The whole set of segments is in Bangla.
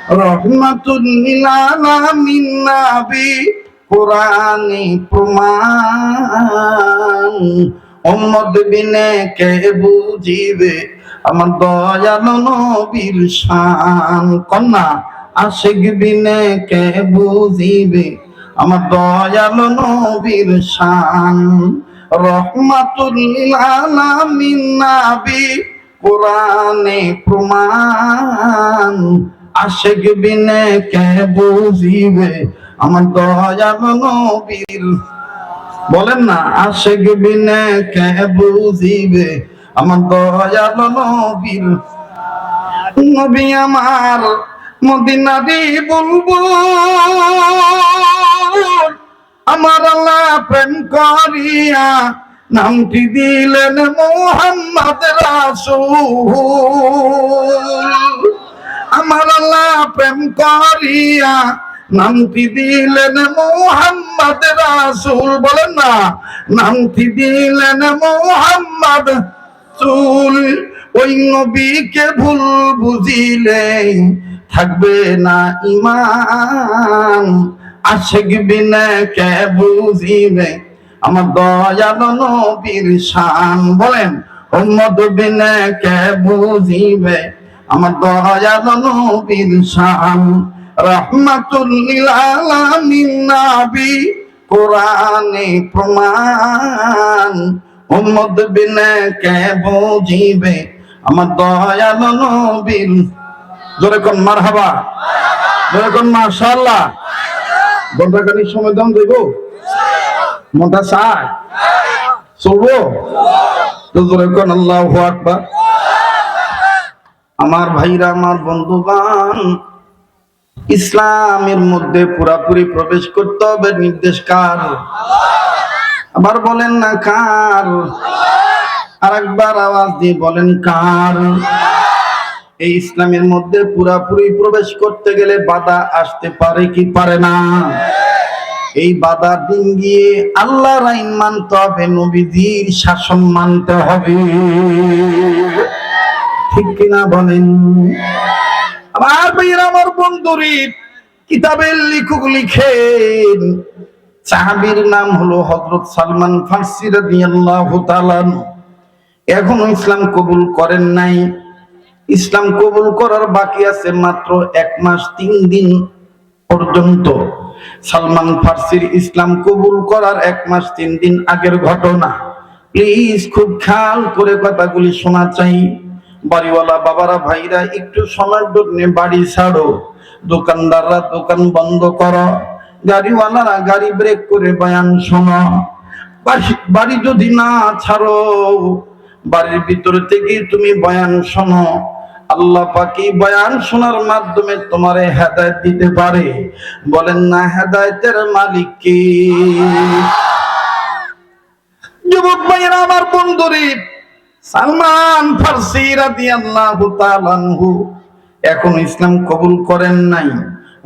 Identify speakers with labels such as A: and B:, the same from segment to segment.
A: রহমাতুল লিল আলামিন নবী কোরআনে প্রমাণ। উম্মত বিনে কে বুঝিবে আমার দয়াল নবীর শান। কন্যা আশিক বিনে কে বুঝিবে আমার দয়াল নবীর শান। রহমাতুল লিল আলামিন নবী কোরআনে প্রমাণ। আশিক বিনে কে বুঝিবে আমার দয়াল নবীর। বলেন না, আশিক বিনে কে বুঝিবে আমার দয়াল নবীর। নবী আমার মদিনারি বুলবুল, আমার আল্লাহ প্রেম করিয়া নামটি দিলেন মুহাম্মদ রাসূল। আমার আল্লাহ প্রেম করিয়া নামটি দিলেন মুহাম্মদ রাসূল। বলেন না, নামটি দিলেন মুহাম্মদ রাসূল। ওই নবীকে ভুল বুঝিলে থাকবে না ঈমান। আশিক বিনে কে বুঝিবে আমার দয়াল নবীর শান। বলেন, উম্মত বিনে কে বুঝিবে আমার দয়াল নবীর শান। রহমাতুল লিল আলামিন নবী কোরআনে প্রমাণ। উম্মত বিনে কে বুঝিবে আমার দয়াল নবীর। জোরে কোন মারহাবা, জোরে কোন মাশাআল্লাহ। ঘন্টাখানিক সময় দাম দেব, মনটা চায় চলবো তো। জোরে কোন আল্লাহু আকবার। আমার ভাইরা, আমার বন্ধুগণ, ইসলামের মধ্যে পুরাপুরি প্রবেশ করতে হবে নির্দেশ কার? আবার বলেন না কার? আরেকবার আওয়াজ দিয়ে বলেন কার? এই ইসলামের মধ্যে পুরাপুরি প্রবেশ করতে গেলে বাধা আসতে পারে কি পারে না? এই বাধা ডিঙ্গিয়ে আল্লাহর আইন মানতে হবে, নবীজির শাসন মানতে হবে। ঠিক কিনা বলেন? আমার ভাইয়েরা, আমার বন্ধুরি, কিতাবের লেখক লিখেন, সাহাবীর নাম হলো হযরত সালমান ফারসি রাদিয়াল্লাহু তাআলা। এখনো ইসলাম কবুল করেন নাই। ইসলাম কবুল করার বাকি আছে মাত্র 1 মাস 3 দিন পর্যন্ত। সালমান ফারসির ইসলাম কবুল করার 1 মাস 3 দিন আগের ঘটনা। প্লিজ খুব খেয়াল করে কথাগুলি শোনা চাই। বাড়িওয়ালা বাবারা, ভাইরা, একটু সময়ের জন্য বাড়ি ছাড়ো। দোকানদাররা দোকান বন্ধ করো। গাড়িওয়ালারা গাড়ি ব্রেক করে বয়ান শোনো। বাড়ি যদি না ছাড়ো, বাড়ির ভিতর থেকে তুমি বয়ান শোনো। আল্লাহ পাকি বয়ান শোনার মাধ্যমে তোমারে হেদায়েত দিতে পারে। বলেন না, হেদায়েতের মালিক কে? যুবক ভাইরা, আমার বন্ধুরে, সালমান ফারসি রাদিয়াল্লাহু তাআলা আনহু এখন ইসলাম কবুল করেন নাই।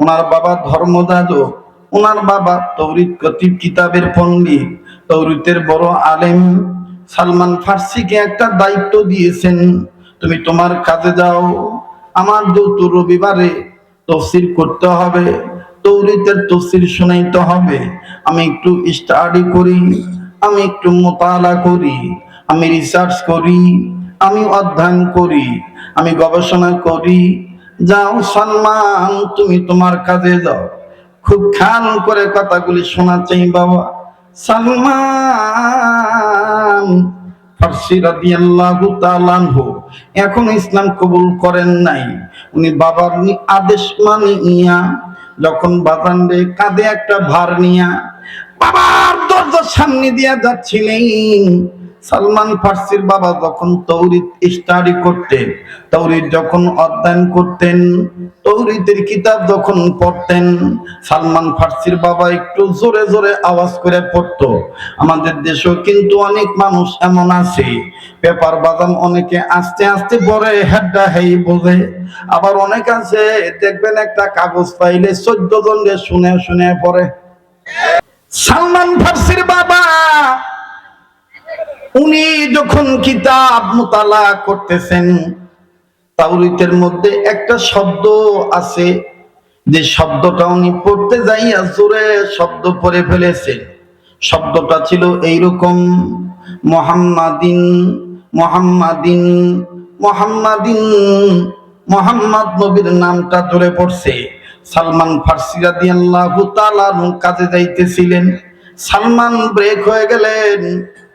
A: ওনার বাবা ধর্মযাজক, ওনার বাবা তাওরীত কতিব, কিতাবের পণ্ডিত, তাওরীতের বড় আলেম। সালমান ফারসিকে একটা দায়িত্ব দিয়েছেন, তুমি তোমার কাজে যাও, আমার যত রবিবারে তাফসীর করতে হবে, তাওরীতের তাফসীর শোনাইতে হবে। আমি একটু স্টাডি করি, আমি একটু মুতালা করি, আমি রিসার্চ করি, আমি অধ্যয়ন করি, আমি গবেষণা করি। যাও সালমান, তুমি তোমার কাজে যাও। খুব খেয়াল করে কথাগুলি শোনা চাই বাবা। সালমান ফারসি রাদিয়াল্লাহু তাআলা আনহু এখন ইসলাম কবুল করেন নাই। উনি বাবার আদেশ মানিয়া যখন বাজানরে কাঁধে একটা ভার নিয়া বাবার দরজার সামনে দিয়া যাচ্ছিলেন, সালমান ফারসির বাবা যখন তাওরীত স্টাডি করতেন, তাওরীত যখন অধ্যয়ন করতেন, তাওরীতের কিতাব যখন পড়তেন, সালমান ফারসির বাবা একটু জোরে জোরে আওয়াজ করে পড়তো। আমাদের দেশেও কিন্তু অনেক মানুষ এমন আছে, পেপার বাদাম অনেকে আস্তে আস্তে পড়ে, হেড্ডা হেই বোঝে। আবার অনেক আছে দেখবেন একটা কাগজ পাইলে 14 জনকে শুনে শুনে পড়ে। সালমান ফারসির বাবা উনি যখন কিতাব মুতালা করতেছেন, তাওরীতের মধ্যে একটা শব্দ আছে, যে শব্দটা উনি পড়তে যাইয়া জোরে শব্দ পড়ে ফেলেছেন, শব্দটা ছিল এইরকম, মুহাম্মাদিন মুহাম্মাদিন মুহাম্মাদিন। মুহাম্মদ নবীর নামটা ধরে পড়ছে। সালমান ফার্সি রাদিয়াল্লাহু তাআলা কাজে যাইতেছিলেন, সালমান ব্রেক হয়ে গেলেন।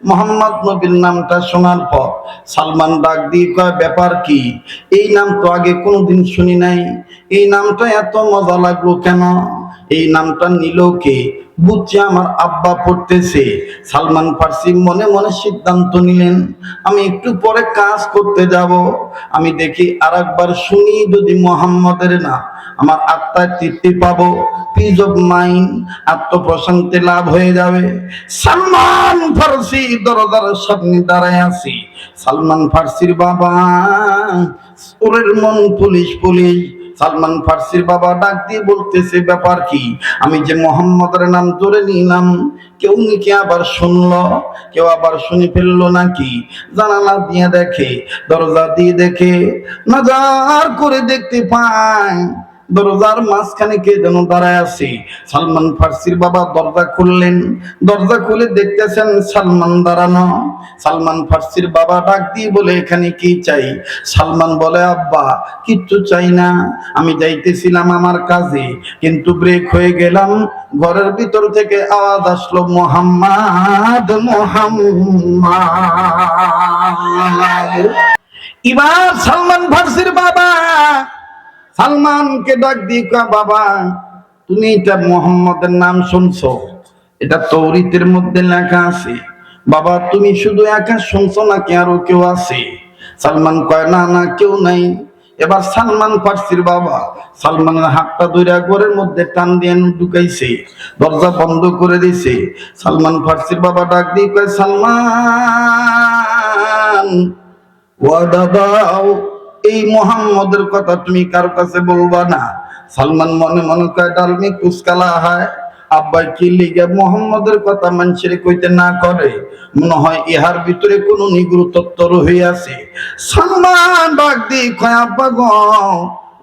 A: মুহাম্মদ নবীর নামটা শোনার পর সালমান ডাক দিয়ে কয়, ব্যাপার কি? এই নাম তো আগে কোনোদিন শুনি নাই, এই নামটা এত মজা লাগলো কেন? এই নামটা নিল কে? বুঝছি আমার আব্বা পড়তেছে। সালমান ফার্সি মনে মনে সিদ্ধান্ত নিলেন, আমি একটু পরে কাজ করতে যাব, আমি দেখি আরেকবার শুনি, যদি মুহাম্মদের নাম, আমার আত্মায় তৃপ্তি পাবো, পিস অফ মাইন্ড, আত্মপ্রশান্তি লাভ হয়ে যাবে। সালমান ফার্সি দরজার সামনে দাঁড়ায় আছি। সালমান ফার্সির বাবা, ওরের মন পুলিশ পুলিশ। সালমান ফার্সির বাবা ডাক দিয়ে বলতেছে, ব্যাপার কি? আমি যে মুহাম্মদের নাম ধরে নিলাম, কেউ নাকি আবার শুনলো, কেউ আবার শুনে ফেললো নাকি? জানালা দিয়ে দেখে, দরজা দিয়ে দেখে, নজর করে দেখতে পায় দরজার মাঝখানে কে যেন দাঁড়ায় আছে। সালমান ফার্সির বাবা দরজা খুললেন, দরজা খুলে দেখতেছেন সালমান দাঁড়ানো। সালমান ফার্সির বাবা ডাক দিয়ে বলে, এখানে কি চাই? সালমান বলে, আব্বা কিচ্ছু চাই না, আমি যাইতেছিলাম আমার কাজে, কিন্তু ব্রেক হয়ে গেলাম। ঘরের ভিতর থেকে আওয়াজ আসলো, মুহাম্মদ মুহাম্মদ। এবার সালমান ফার্সির বাবা সালমানকে ডাক দিয়ে কয়, বাবা তুমি এটা মুহাম্মদের নাম শুনছো, এটা তৌরাতের মধ্যে লেখা আছে, বাবা তুমি শুধু একা শুনছো নাকি আরো কেউ আছে? সালমান কয়, না না কেউ নাই। এবার সালমান ফার্সির বাবা সালমানের হাতটা ধরে ঘরের মধ্যে টান দিয়ে ঢুকাইছে, দরজা বন্ধ করে দিছে। সালমান ফার্সির বাবা ডাক দিয়ে কয়, সালমান ওয়াদা দাও, এই মুহাম্মদের কথা তুমি কারো কাছে বলবা না। সালমান মনে মনে কয়, ডালমি কুসকালা হয়, আব্বা কি লিগে মুহাম্মদের কথা মানুষের কইতে না করে? মনে হয় ইহার ভিতরে কোনো নিগুড় তত্ত্ব রহিয়াছে। সালমান ডাক দিয়ে কয়, আব্বা গো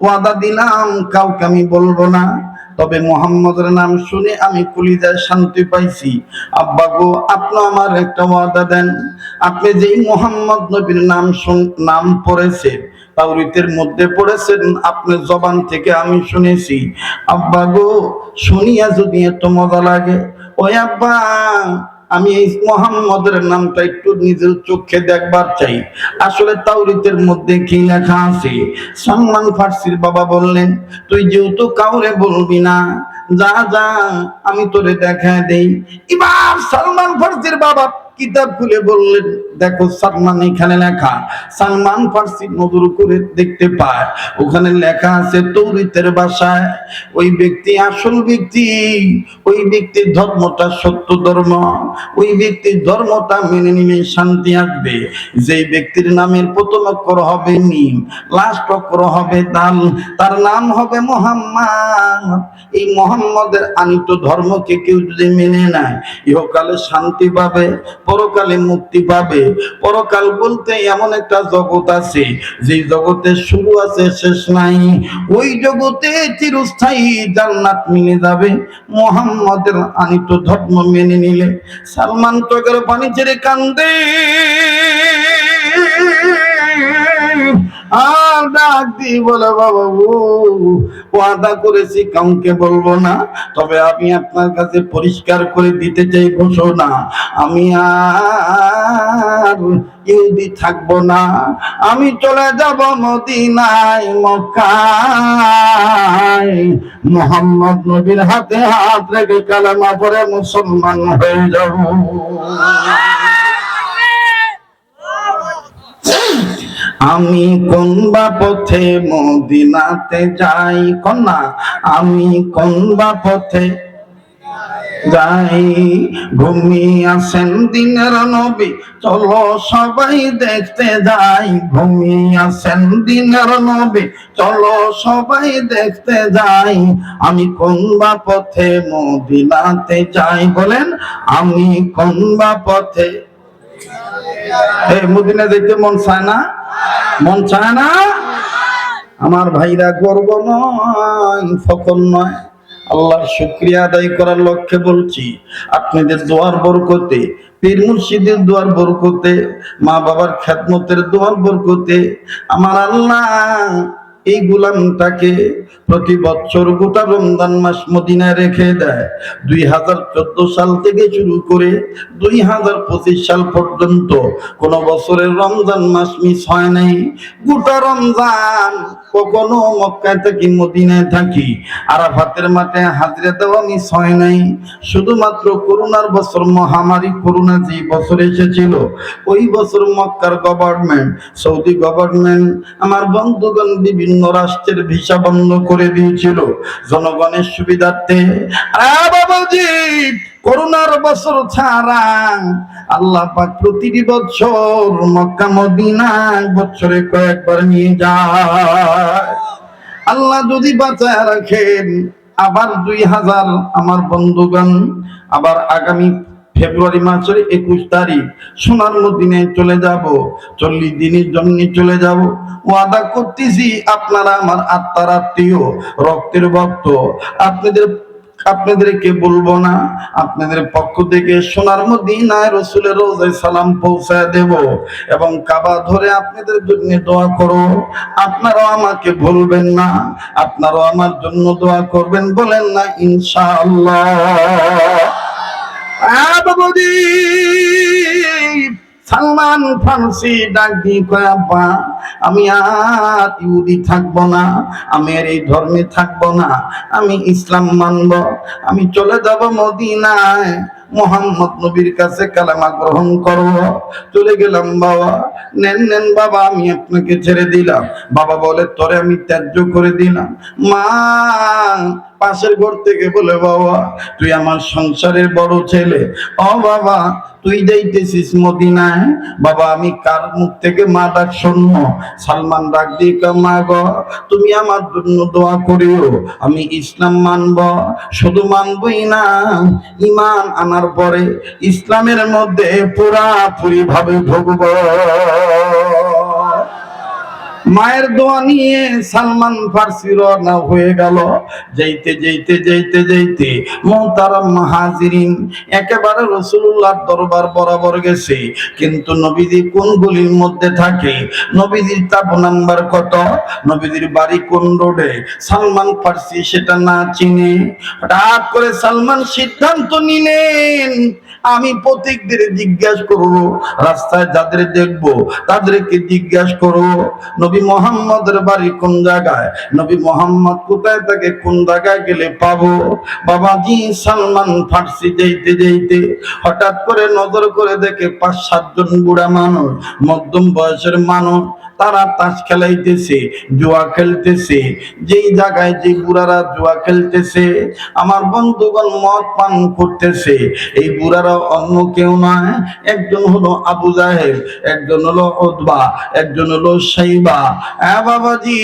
A: ওয়াদা দিলাম কাউকে আমি বলবো না, তবে মুহাম্মদের নাম শুনে আমি কলিজায় শান্তি পাইছি। আব্বা গো আপনি আমার একটা ওয়াদা দেন, আপনি যেই মুহাম্মদ নবীর নাম পড়েছেন, তাওরাতের মধ্যে পড়েছেন, আপনার জবান থেকে আমি শুনেছি। আব্বা গো শুনিয়া যদি এত মজা লাগে, ওই আব্বা আমি এই মুহাম্মদের নামটা একটু নিজের চোখে দেখবার চাই, আসলে তাওরাতের মধ্যে কি লেখা আছে। সালমান ফার্সির বাবা বললেন, তুই যেহেতু কাউরে বলবি না, যা যা আমি তোরে দেখা দেই। এবার সালমান ফার্সির বাবা কিতাব খুলে বললেন, দেখো সালমান এখানে লেখা। সালমান ফার্সি নজর করে দেখতে পায়, ওখানে লেখা আছে তৌরাতের ভাষায়, ওই ব্যক্তি আসল ব্যক্তি, ওই ব্যক্তির ধর্মটা সত্য ধর্ম, ওই ব্যক্তির ধর্মটা মেনে নিলে শান্তি আসবে। যেই ব্যক্তির নামের প্রথম অক্ষর হবে মিম, লাস্ট অক্ষর হবে দাল, তার নাম হবে মুহাম্মদ। এই মুহাম্মদের আনিত ধর্মকে কেউ যদি মেনে নেয়, ইহকালে শান্তি পাবে, পরকালে মুক্তি পাবে। পরকাল বলতে এমন একটা জগৎ আছে, যে জগতের শুরু আছে শেষ নাই, ওই জগতে চিরস্থায়ী জান্নাত মিলে যাবে মুহাম্মদের আনিত ধর্ম মেনে নিলে। সালমান চোখের পানি ছেড়ে কান্দে, আর ডাক দিয়ে বলে, বাবা ওয়াদা করেছি কাউকে বলবো না, তবে আমি আপনার কাছে পরিষ্কার করে দিতে চাই ঘোষণা, আমি আর ইহুদি থাকবো না, আমি চলে যাব মদিনায় মক্কায়, মুহাম্মদ নবীর হাতে হাত রেখে কালেমা পড়ে মুসলমান হয়ে যাব। আমি কোন বা পথে মদিনাতে যাই, কন্যা আমি কোন বা পথে যাই, ঘুমিয়ে আছেন দিনের নবী, চলো সবাই দেখতে যাই, ঘুমিয়ে আছেন দিনের নবী, চলো সবাই দেখতে যাই, আমি কোন বা পথে মদিনাতে যাই। বলেন, আমি কোন বা পথে। এই মদিনা যেতে মন চায় না? মন চায় না? আমার ভাইরা গর্ব নয়, ফখর নয়, আল্লাহর শুকরিয়া আদায় করার লক্ষ্যে বলছি। আপনাদের দোয়ার বরকতে, পীর মুর্শিদের দোয়ার বরকতে, মা বাবার খেদমতের দোয়ার বরকতে আমার আল্লাহ এই গোলামটাকে প্রতি বছর গোটা রমজান মাস মদিনায় রেখে দেয়। 2014 সাল থেকে শুরু করে 2025 সাল পর্যন্ত কোন বছরের রমজান মাস মিস হয় নাই। গোটা রমজান কখনো মক্কায় থাকি, মদিনায় থাকি, আরাফাতের মাঠে হাজিরা দেওয়া মিস হয় নাই। শুধুমাত্র করোনার বছর, মহামারী করোনা যে বছর এসেছিল, ওই বছর মক্কার গভর্নমেন্ট, সৌদি গভর্নমেন্ট আমার বন্ধুগণ বিভিন্ন রাষ্ট্রের ভিসা বন্ধ করে দিয়েছিল জনগণের সুবিধার্থে। বাবাজি, করোনার বছর ছাড়া আল্লাহ পাক প্রতিটি বছর মক্কা মদিনা বছরে কয়েকবার নিয়ে যায়। আল্লাহ যদি বাঁচায় রাখেন, আবার 2000 আমার বন্ধুগণ আবার আগামী ফেব্রুয়ারি মাসের 21 তারিখ সোনার মদিনায় চলে যাব। 40 দিনের জন্য চলে যাব। ওয়াদা করতেছি, আপনারা আমার আত্মার আত্মীয়, রক্তের ভক্ত, আপনাদেরকে বলবো না, আপনাদের পক্ষ থেকে সোনার মদিনায় রাসূলের রওজায় সালাম পৌঁছায় দেব এবং কাবা ধরে আপনাদের জন্য দোয়া করো। আপনারাও আমাকে ভুলবেন না, আপনারাও আমার জন্য দোয়া করবেন, বলেন না ইনশাআল্লাহ। বাবাজি, সালমান ফার্সি ডাক দিয়ে কয়, আব্বা আমি আর ইহুদি থাকবো না, আমি আর এই ধর্মে থাকবো না, আমি ইসলাম মানব, আমি চলে যাব মদিনায়, মোহাম্মদ নবীর কাছে কালেমা গ্রহণ করব। চলে গেলাম। বাবা নেন নেন বাবা, আমি আপনাকে ছেড়ে দিলাম। বাবা বলে, তোরে আমি ত্যায্য করে দিলাম। মা পাশের ঘর থেকে বলে, বাবা তুই আমার সংসারের বড় ছেলে, ও বাবা তুই যাইতেছিস মদিনায়, বাবা আমি কার মুখ থেকে মা ডাক শুনবো? সালমান ডাক দিয়ে, মা গো তুমি আমার জন্য দোয়া করিও, আমি ইসলাম মানব, শুধু মানবই না, ঈমান আনার পরে ইসলামের মধ্যে পুরাপুরি ভাবে ঢুকবো। মায়ের দোয়া নিয়ে সালমান ফার্সি রওনা হয়ে গেল। যাইতে যাইতে যাইতে যাইতে মুহতারাম মুহাজিরিন একেবারে রাসূলুল্লাহর দরবার বরাবর গেছে। কিন্তু নবীজি কোন গলির মধ্যে থাকে, নবীজির তাপ নাম্বার কত, নবীজির বাড়ি কোন রোডে, সালমান ফার্সি সেটা না চিনে হঠাৎ করে সালমান সিদ্ধান্ত নিলেন, আমি প্রত্যেকদের জিজ্ঞাসা করব, রাস্তায় যাদের দেখবো তাদেরকে জিজ্ঞাসা করব নবী মুহাম্মদের বাড়ি কোন জায়গায়, নবী মুহাম্মদ কোথায় থাকে, কোন জায়গায় গেলে পাবো। বাবাজি সালমান ফার্সি যাইতে যাইতে হঠাৎ করে নজর করে দেখে 5-7 জন বুড়া মানুষ, মধ্যম বয়সের মানুষ, তারা তাস খেলাইতেছে, জুয়া খেলতেছে। যেই জায়গায় যে বুড়ারা জুয়া খেলতেছে, আমার বন্ধুগণ মদ পান করতেছে, এই বুড়ারা অন্য কেউ নয়, একজন হলো আবু জাহেল, একজন হলো উতবা, একজন হলো শাইবা, বাবাজি,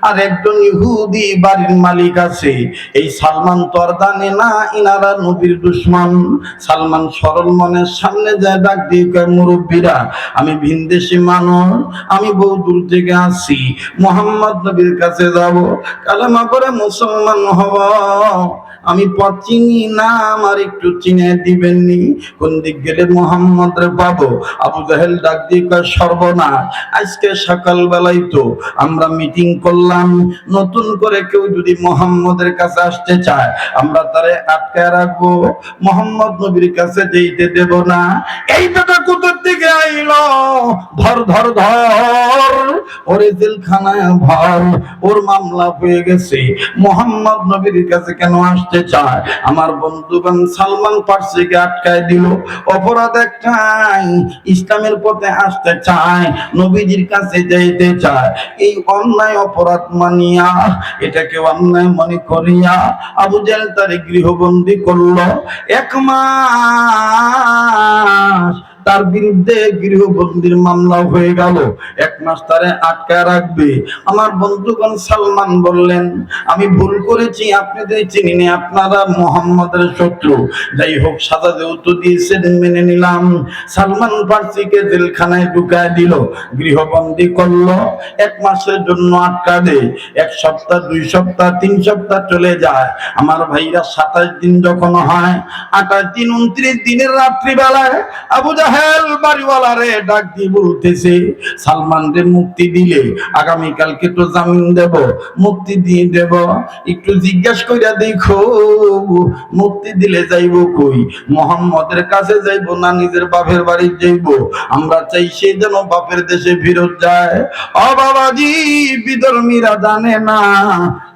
A: আর একজন ইহুদি বাড়ির মালিক আছে। এই সালমান তো আর জানে না ইনারা নবীর দুশমন। সালমান সরল মনের সামনে যায়, ডাক দিয়ে কয়, মুরব্বীরা আমি ভিনদেশী মানুষ, আমি বহু দূর থেকে আসছি, মুহাম্মদ নবীর কাছে যাব, কালেমা পড়ে মুসলমান হব, আমি পথ চিনি না, আমার একটু চিনে দিবেননি, কোন দিক গেলে মুহাম্মদ রে পাবো? আবু জাহেল ডাক দিয়ে কয়, সর্বনাশ, আজকে সকালবেলাই তো আমরা মিটিং করলাম, নতুন করে কেউ যদি মুহাম্মদের কাছে আসতে চায় আমরা তারে আটকায় রাখবো, মুহাম্মদ নবীর কাছে যেতে দেব না। এই বেটা কোথা থেকে আইলো, ধর ধর ধর, ওরে জেলখানায় ভর, ওর মামলা হয়ে গেছে, মুহাম্মদ নবীর কাছে কেন আসতে চায়? আমার বন্ধুগণ সালমান ফার্সিকে আটকায় দিল, অপরাধ একটাই, ইসলামের পথে আসতে চায়, নবীজির কাছে যাইতে চায়। এই অন্যায় অপরাধ মানিয়া, এটাকে অন্যায় মনে করিয়া আবু জাহেল তারে গৃহবন্দী করলো 1 মাস। তার বিরুদ্ধে গৃহবন্দীর মামলা হয়ে গেল। 1 মাস তারে আটকায় রাখবে। আমার বন্ধুগণ সালমান বললেন, আমি ভুল করেছি, আপনাদের চিনি না, আপনারা মুহাম্মাদের শত্রু। যাই হোক, সাজা যেহেতু দিয়েছেন মেনে নিলাম। সালমান ফার্সিকে জেলখানায় ঢুকায় দিল, গৃহবন্দী করলো, 1 মাসের জন্য আটকা দে। 1 সপ্তাহ, 2 সপ্তাহ, 3 সপ্তাহ চলে যায়। আমার ভাইরা 27 দিন যখন হয়, 28 দিন, 29 দিনের রাত্রিবেলায় আবু জাহেল বাড়িওয়ালা রে ডাক দিয়ে বলতেছে, সালমান রে মুক্তি দিলে আগামীকালকে তো জামিন দেব, মুক্তি দিয়ে দেব, একটু জিজ্ঞাসা কইরা দেখো মুক্তি দিলে যাইব কই? মুহাম্মদের কাছে যাইব না নিজের বাপের বাড়ি যাইব? আমরা চাই সে যেন বাপের দেশে ফেরত যায়। ও বাবাজি, বিধর্মীরা জানে না,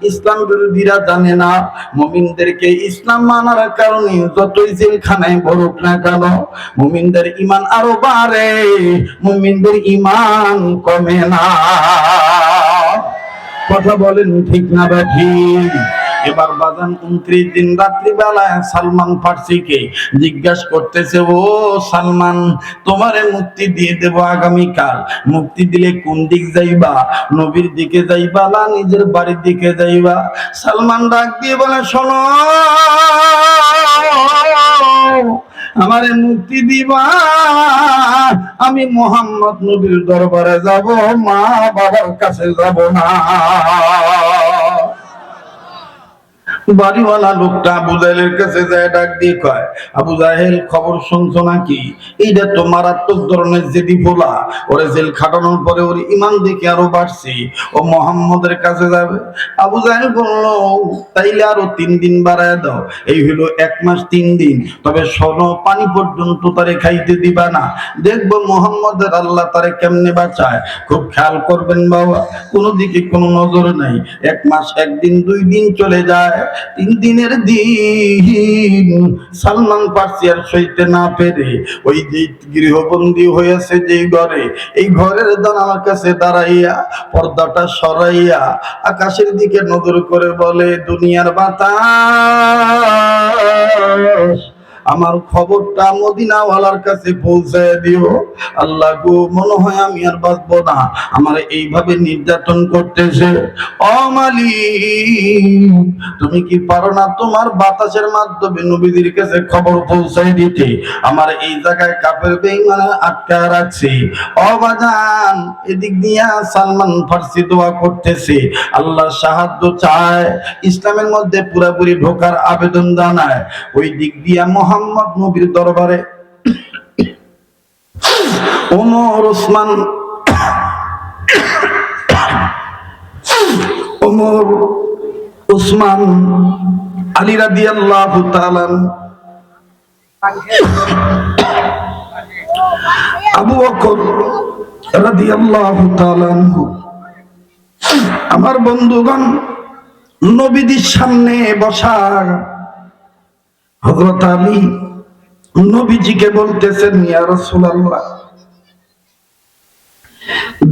A: ইসলাম বিরোধীরা জানে না, মুমিনদেরকে ইসলাম মানার কারণে যতই জেলখানায় ভরুক না কেন, মুমিনদের ঈমান আরো বাড়ে, মুমিনদের ঈমান কমে না। কথা বলেন ঠিক না ঠিক? এবার বাজান 29 দিন রাত্রিবেলায় সালমান ফার্সিকে জিজ্ঞাসা করতেছে, ও সালমান, তোমারে মুক্তি দিয়ে দেব আগামীকাল, মুক্তি দিলে কোন দিক যাইবা? নবীর দিকে যাইবা না নিজের বাড়ির দিকে যাইবা? সালমান ডাক দিয়ে বলে, শোনো, আমারে মুক্তি দিবা, আমি মুহাম্মদ নবীর দরবারে যাব, মা বাবার কাছে যাব না। বাড়িওয়ালা লোকটা আবু জাহেলের কাছে যায়, ডাক দিয়ে কয়, আবু জাহেল, খবর শুনছো নাকি? এইটা তো মারাত্মক ধরনের জেদি ভোলা, ওরে জেল খাটানোর পরে ওর ঈমান দেখে আরো বাড়ছে, ও মুহাম্মদের কাছে যাবে। আবু জাহেল বলল, তাইলে আরো 3 দিন বাড়ায় দাও, এই হলো 1 মাস 3 দিন। তবে শোনো, পানি পর্যন্ত তারে খাইতে দিবা না, দেখবো মুহাম্মদের আল্লাহ তারে কেমনে বাঁচায়। খুব খেয়াল করবেন বাবা, কোনো দিকে কোনো নজর নাই। 1 মাস 1 দিন 2 দিন চলে যায়, 3 দিনের দিন সালমান ফার্সি আর সইতে না পেরে ওই যে গৃহবন্দী হয়েছে যে ঘরে, এই ঘরের জানালার কাছে দাঁড়াইয়া পর্দাটা সরাইয়া আকাশের দিকে নজর করে বলে, দুনিয়ার বাতাস, আমার খবরটা মদিনাওয়ালার কাছে পৌঁছায় দিও। আল্লাহ গো, মনে হয় আমি আর বাঁচবো না, আমার এইভাবে নির্যাতন করতেছে। ও মালিক, তুমি কি পারো না তোমার বাতাসের মাধ্যমে নবীদের কাছে খবর পৌঁছায় দিতে? আমার এই জায়গায় কাফের বেঈমানে আটকায় রাখছে। ও বাজান, এদিক দিয়া সালমান ফার্সি দোয়া করতেছে, আল্লাহর সাহায্য চায়, ইসলামের মধ্যে পুরোপুরি ঢোকার আবেদন জানায়। ওই দিক দিয়া মুহাম্মদ নবীর দরবারে ওমর, ওসমান, ওমর, ওসমান, আলী রাদিয়াল্লাহু তাআলা, আবু বকর রাদিয়াল্লাহু তাআলা, আমার বন্ধুগণ নবীদের সামনে বসা হযরত আলী নবীজিকে বলতেছেন, ইয়া রাসূলুল্লাহ,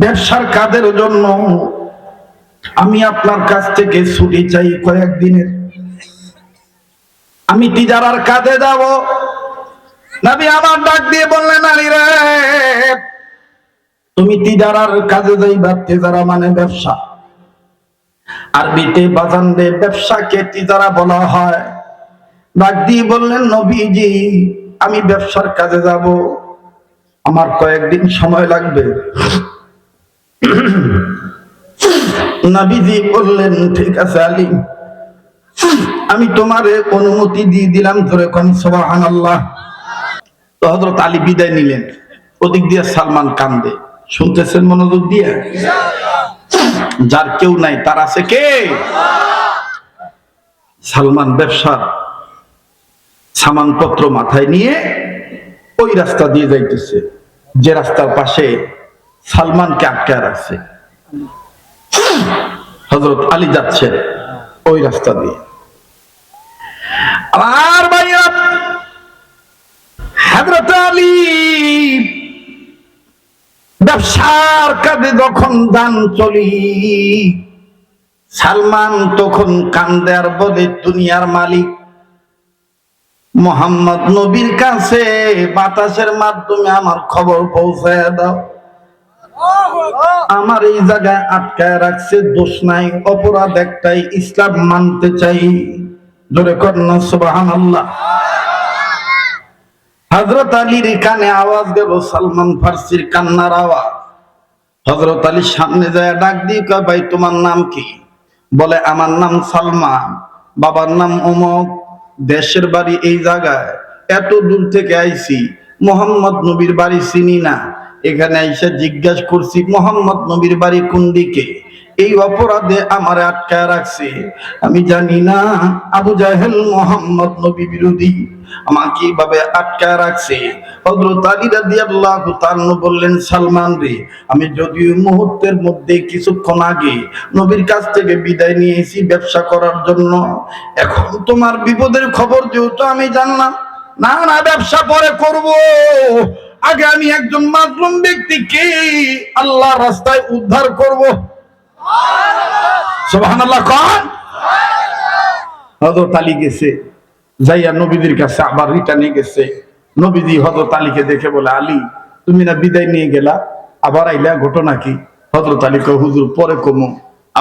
A: ব্যবসার কাজের জন্য আমি আপনার কাছ থেকে ছুটি চাই কয়েকদিনের, আমি তিজারার কাজে যাব। নবী আমার ডাক দিয়ে বললেন, আলী রে, তুমি তিজারার কাজে যাইবা। তিজারা মানে ব্যবসা, আরবিতে বাজান দে ব্যবসাকে তিজারা বলা হয়। ডাক দিয়ে বললেন, নবীজি, আমি ব্যবসার কাজে যাব, আমার কয়েকদিন সময় লাগবে। নবীজি বললেন, ঠিক আছে আলী, আমি তোমারে অনুমতি দিয়ে দিলাম। ধরে কোন সুবহানাল্লাহ। তো হযরত আলী বিদায় নিলেন। ওদিক দিয়ে সালমান কান্দে, শুনতেছেন মনোযোগ দিয়ে? যার কেউ নাই তার আছে কে? সালমান ব্যবসার সামানপত্র মাথায় নিয়ে ওই রাস্তা দিয়ে যাইতেছে, যে রাস্তার পাশে সালমানকে আটকে রাখছে। হযরত আলী যাচ্ছে ওই রাস্তা দিয়ে। আমার ভাইরা, হযরত আলী ব্যবসার কাজে যখন দান চলি, সালমান তখন কান্দে আর বলে, দুনিয়ার মালিক, মোহাম্মদ নবীর কাছে বাতাসের মাধ্যমে আমার খবর পৌঁছায় দাও। আমার এই জায়গায় আটকায় রাখছে, দোষ নাই, অপরাধ একটাই, ইসলাম মানতে চাই। জোরে কন্যা সুবহানাল্লাহ। হযরত আলীর কানে আওয়াজ গেল, সালমান ফার্সির কান্নার আওয়াজ। হযরত আলী সামনে যায়, ডাক দিয়ে কয়, ভাই তোমার নাম কি? বলে, আমার নাম সালমান, বাবার নাম অমুক, দেশের বাড়ি এই জায়গায়, এত দূর থেকে আইছি, মোহাম্মদ নবীর বাড়ি চিনি না, এখানে আইসা জিজ্ঞাসা করছি মোহাম্মদ নবীর বাড়ি কোন দিকে। এই অপরাধে আমার আটকায় রাখছে, আমি জানি না আবু জাহেল মোহাম্মদ নবী বিরোধী, আমাকে এইভাবে আটকায় রাখছে। হযরত আলী রাদিয়াল্লাহু তাআলা বললেন, সালমান রে, আমি যদিও মুহূর্তের মধ্যে কিছুক্ষণ আগে নবীর কাছ থেকে বিদায় নিয়েছি ব্যবসা করার জন্য, এখন তোমার বিপদের খবর যেহেতু আমি জানলাম, না না ব্যবসা পরে করব, আগে আমি একজন মাজলুম ব্যক্তিকে আল্লাহর রাস্তায় উদ্ধার করব। সুবহানাল্লাহ। কোন হযরত আলী গেছে, যাইয়া নবীদের কাছে আবার রিটার্নে গেছে। নবীজি হযরত আলীকে দেখে বলে, আলী তুমি না বিদায় নিয়ে গেলা, আবার আইলা, ঘটনা কি? হযরত আলী কয়, হুজুর পরে কমু,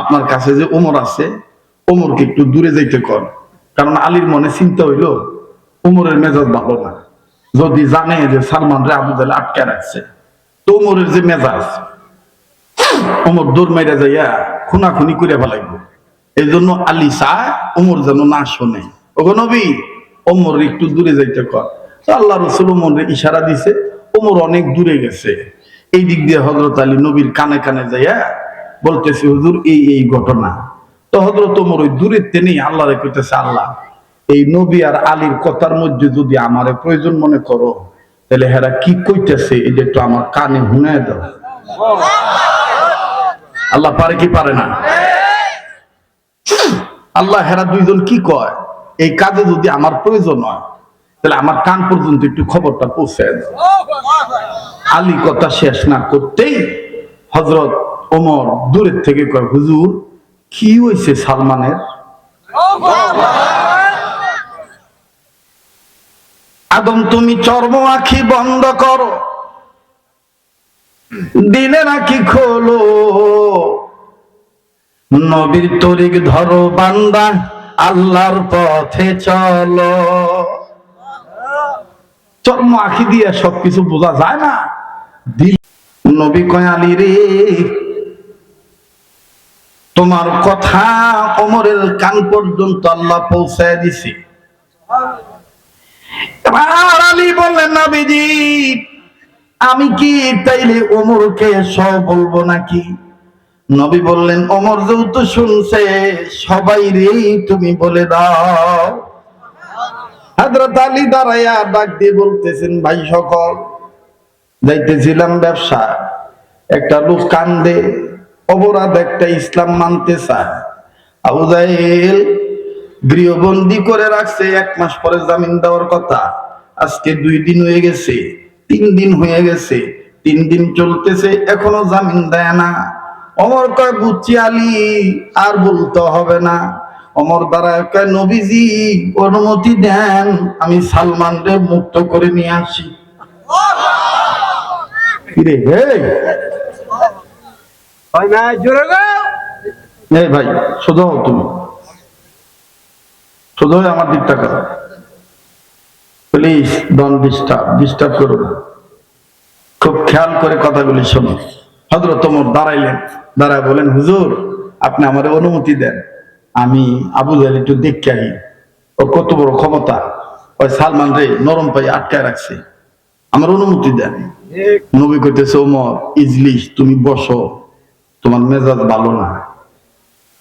A: আপনার কাছে যে ওমর আছে, ওমরকে একটু দূরে যাইতে কর। কারণ আলীর মনে চিন্তা হইল ওমরের মেজাজ ভালো না, যদি জানে যে সালমান রে আবু জাহেল আটকে রাখছে, তো ওমরের যে মেজাজ, ওমর দৌড় মাইরা যাইয়া খুনাখুনি করে ফেলাইব। এই জন্য আলী চায় ওমর যেন না শোনে। ওগো নবী, ওমর একটু দূরে যাইতে কর। আল্লাহ রাসূল ওমরে ইশারা দিছে, ওমর অনেক দূরে গেছে। এই দিক দিয়ে হযরত আলী নবীর কানে কানে যাইয়া বলতেছে, হুজুর এই এই ঘটনা। তো হযরত ওমর ওই দূরের তেনেই আল্লাহরে কইতেছে, আল্লাহ এই নবী আর আলীর কথার মধ্যে যদি আমারে প্রয়োজন মনে করো, তাহলে হেরা কি কইতেছে এটা একটু আমার কানে শুনায় দাও। আল্লাহ পারে কি পারে না? আল্লাহ হেরা দুইজন কি কয়, এই কাজে যদি আমার প্রয়োজন হয়, তাহলে আমার কান পর্যন্ত একটু খবরটা পৌঁছায় দাও। আলী কথা শেষ না করতেই হযরত ওমর দূরের থেকে কয়, হুজুর কি হয়েছে সালমানের? আদম তুমি চর্ম আঁখি বন্ধ করো, দিনের আঁখি খোলো, নবীর তরিক ধরো বান্দা, আল্লাহর পথে চলো। চর্ম আঁখি দিয়ে সবকিছু বোঝা যায় না। দিল নবী কয়, আলী রে, তোমার কথা ওমরের কান পর্যন্ত আল্লাহ পৌঁছায় দিছে। আলী বললেন, নবীজি আমি কি তাইলে ওমরকে সব বলবো নাকি? নবী বললেন, ওমর যেহেতু শুনছে, সবাই রে তুমি বলে দাও। হযরত আলী দাঁড়াইয়া ডাক দিয়ে বলতেছেন, ভাই সকল, যাইতেছিলাম ব্যবসা, একটা লোক কান্দে, অপরাধ একটা, ইসলাম মানতে চায়। আবু জাহেল গৃহবন্দী করে রাখছে, 1 মাস পরে জামিন দেওয়ার কথা, আজকে 2 দিন হয়ে গেছে, 3 দিন হয়ে গেছে, 3 দিন চলতেছে, এখনো জামিন দেয় না। ওমর কয়, বুঝছি আলী, আর বলতে হবে না। ওমর দাঁড়ায় কয়, নবীজি অনুমতি দেন, আমি সালমানকে মুক্ত করে নিয়ে আসি। কিরে ভাই, সোজা হও, তুমি সোজা হয়ে আমার দিকটা করো, প্লিজ ডোন্ট ডিস্টার্ব করো না, খুব খেয়াল করে কথাগুলি শোনো। হযরত ওমর দাঁড়াইলেন, দাঁড়ায় বলেন, হুজুর আপনি আমার অনুমতি দেন, আমি আবু জাহেল একটু দেখতে আই, ও কত বড় ক্ষমতা, ওই সালমান রে নরম পাই আটকায় রাখছে, আমার অনুমতি দেন। নবী কইতেছে, ওমর ইজলিস, তুমি বসো, তোমার মেজাজ ভালো না,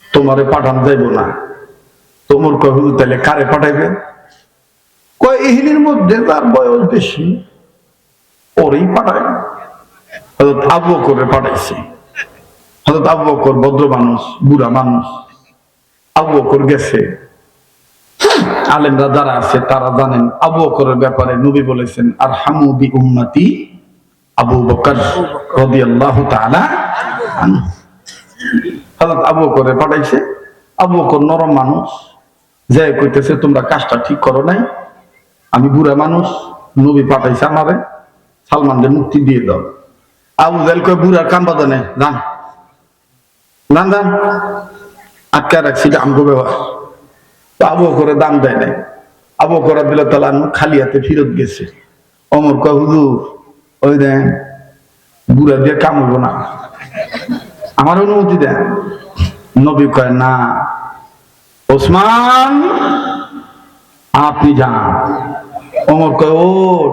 A: তোমারে পাঠান যাইব না। তোমর কয়, হুজুর তাহলে কারে পাঠাইবেন? কয়, এহিনের মধ্যে তার বয়স বেশি, ওরেই পাঠায়। হযরত আবু বকরের পাঠাইছে। হযরত আবু বকর ভদ্র মানুষ, বুড়া মানুষ। আবু বকর গেছে। আলেমরা যারা আছে তারা জানেন আবু বকরের ব্যাপারে নবী বলেছেন, আরহামু বি উম্মতি আবু বকর রাদিয়াল্লাহু তাআলা আনহু। হযরত আবু বকরের পাঠাইছে। আবু বকর নরম মানুষ, যে কইতেছে তোমরা কাজটা ঠিক করো নাই, আমি বুড়া মানুষ, নবী পাঠাইছে আমারে, সালমানকে মুক্তি দিয়ে দাও। আবু জাহেল কয় বুড়ার কাম বাদা নেই, যান যান যান, আটকা রাখছি আমগো ব্যবহার। তো আবু বকরের দাম দেয় নাই। আবু বকর রাদিয়াল্লাহু তাআলা আনহু খালি হাতে ফিরত গেছে। ওমর কয় হুজুর ওই দেন বুড়া দিয়ে কাম হইব না, আমার অনুমতি দেন। নবী কয় না, ওসমান আপনি যান। ওমর কয় ও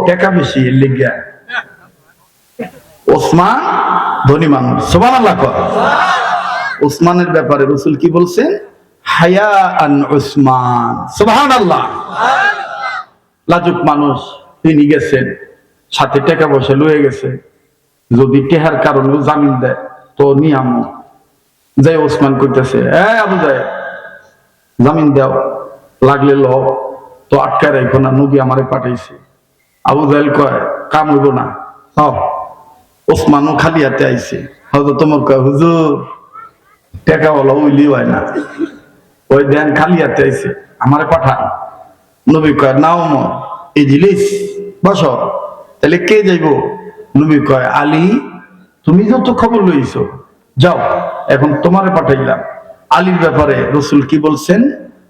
A: টাকা বেশি লেগে। ওসমান ধনী মানুষ, সুবহানাল্লাহ কয়। ওসমানের ব্যাপারে রাসূল কি বলছেন? হায়া আন উসমান, সুবহানাল্লাহ। লাজুক মানুষ, তিনি গেছেন সাথে টাকা পয়সা লয়ে গেছে, যদি টেহার কারণে জামিন দেয় তো নিয়াম যাই। ওসমান কইতেছে আবু জাহেল জামিন দাও, লাগলে ল, তো আটকা রাখো না, নবী আমারে পাঠাইছে। আবু জাহেল কয় কাম হইব না। ওসমানও খালি হাতে আইছে। হয়তো তোমার কয় হুজুর টাকা বলা উইলি হয় না, ওই দেন খালি হাতে আইছে, আমারে পাঠান। নবী কয় নাও মর ইজলিস, বসো। তাহলে কে যাইব? নবী কয় আলী, তুমি যত খবর লইছো যাও, এখন তোমারে পাঠাইলাম। আলীর ব্যাপারে রাসূল কি বলছেন?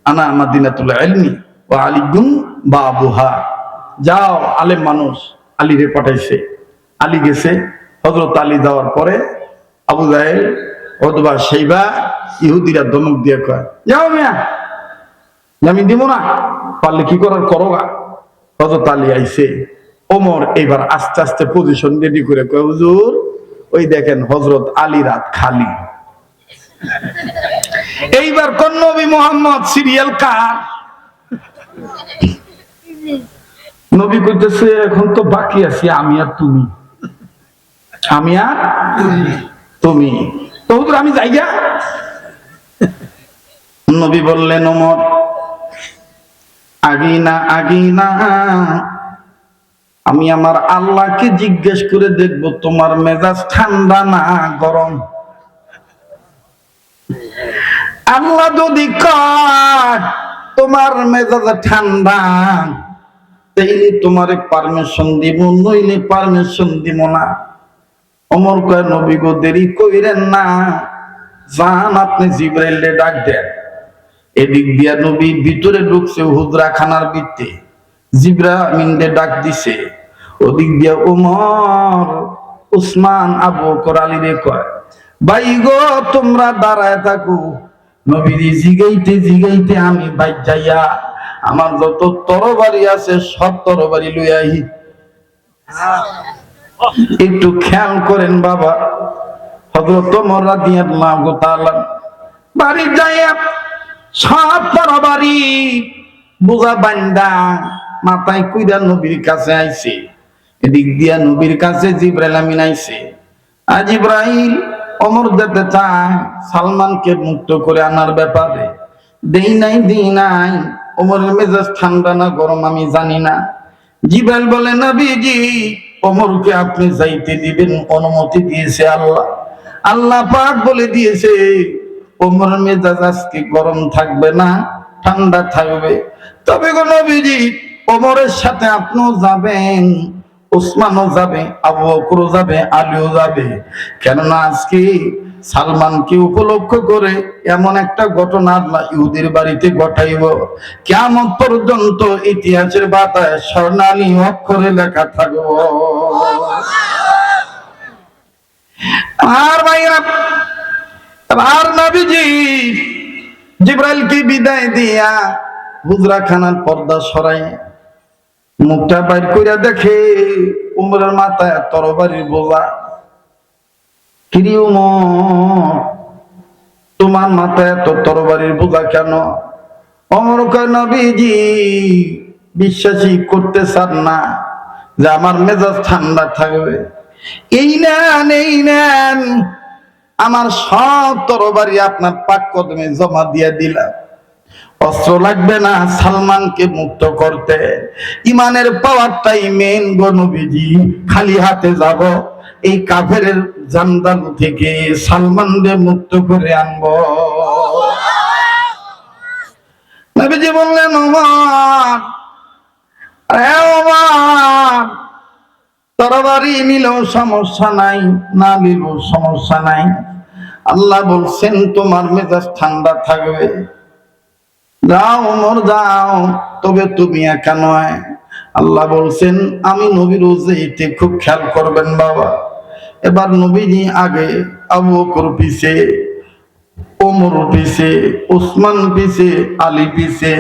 A: আনা মাদিনাতুল ইলমি ওয়া আলীগুন বাবুহা। যাও, আলেম মানুষ, আলীরে পাঠাইছে। আলী গেছে। হযরত আলী যাওয়ার পরে আবু জাহেল অথবা শাইবা ইহুদিরা ধমক দিয়ে কয় যাও মিয়া, আমি দিব না, পারলে কি করার করোগা। হযরত আলী আইছে। ওমর এবার আস্তে আস্তে পজিশন রেডি করে কয় হুজুর ওই দেখেন হযরত আলী রাত খালি। এইবার কোন নবী মুহাম্মদ সিরিয়াল কার? নবী কইতেছে এখন তো বাকি আছি আমি আর তুমি, আমি আর তুমি। তো হুজুর আমি যাইগা। নবী বললেন ওমর আগিনা আগিনা, আমি আমার আল্লাহকে জিজ্ঞেস করে দেখব তোমার মেজাজ ঠান্ডা না গরম। আল্লাহ যদি কয় তোমার মেজাজ ঠান্ডা, তাইলে তোমারে পারমিশন দিব, নইলে পারমিশন দিব না। ওমর কয় নবী গো দেরি কইরেন না, যান আপনি জিবরাইলে ডাক দেন। এদিক দিয়া নবী ভিতরে ঢুকছে হুজরা খানার ভিতরে, জিবরাইলে ডাক দিছে। ওদিক দিয়া ওমর উসমান আবু বকর আলীরে কয় ভাই গো তোমরা দাঁড়ায় থাকো, নবীজি জিগাইতে জিগাইতে আমি বাইর যাইয়া আমার যত তরবারি আছে সব তরবারি লই আই। একটু খেয়াল করেন বাবা। হযরত ওমর রাদিয়াল্লাহু তাআলা বাড়ি যাইয়া সব তরবারি বোঝা বান্দা মাথায় কইরা নবীর কাছে আইছে। এদিক দিয়া নবীর কাছে জিবরাইল আমিন আইছে। আজ জিবরাইল ওমর যেতে চায় সালমানকে মুক্ত করে আনার ব্যাপারে, দেই নাই। ওমরের মেজাজ ঠান্ডা না গরম আমি জানি না। জিবরাইল বলে নবীজি ওমরকে আপনি যাইতে দিবেন, অনুমতি দিয়েছে আল্লাহ। আল্লাহ পাক বলে দিয়েছে ওমরের মেজাজ আজকে গরম থাকবে না, ঠান্ডা থাকবে। তবে গো নবীজি ওমরের সাথে আপনিও যাবেন, ওসমানও যাবে, আবু বকরও যাবে, আলীও যাবে। কেননা আজকে সালমানকে উপলক্ষ করে এমন একটা ঘটনা আল্লাহ ইহুদির বাড়িতে ঘটাইব, কিয়ামত পর্যন্ত ইতিহাসের পাতায় স্বর্ণালী অক্ষরে লেখা থাকবে। আর ভাইরা, আর নবীজি জিবরাইলকে বিদায় দিয়া হুজরা খানার পর্দা সরাই মুখটা বাইর কইরা দেখে উমরের মাথায় তরবারির বোঝা। কিরে ওমর তোমার মাথায় এত তরবারির বোঝা কেন? ওমর কয় নবীজি বিশ্বাসই করতে চান না যে আমার মেজাজ ঠান্ডা থাকবে। এই নেন আমার সব তরবারি আপনার পাক কদমে জমা দিয়ে দিলাম। অস্ত্র লাগবে না সালমানকে মুক্ত করতে, ইমানের পাওয়ারটাই মেন গো নবীজি। খালি হাতে যাব, এই কাফেরের জান্দাল থেকে সালমানকে মুক্ত করে আনবো। নবীজি বললেন ওমর আরে ওমর, তরবারি নিলেও সমস্যা নাই, না নিলেও সমস্যা নাই। আল্লাহ বলছেন তোমার মেজাজ ঠান্ডা থাকবে, যাও ওমর যাও, তবে তুমি একা নয়। আল্লাহ বলছেন আমি নবীর ওজেইতে খুব খেয়াল করবেন বাবা। এবার নবীজি আগে, আবু বকর পিছে, ওমর পিছে, উসমান পিছে, আলী পিছে,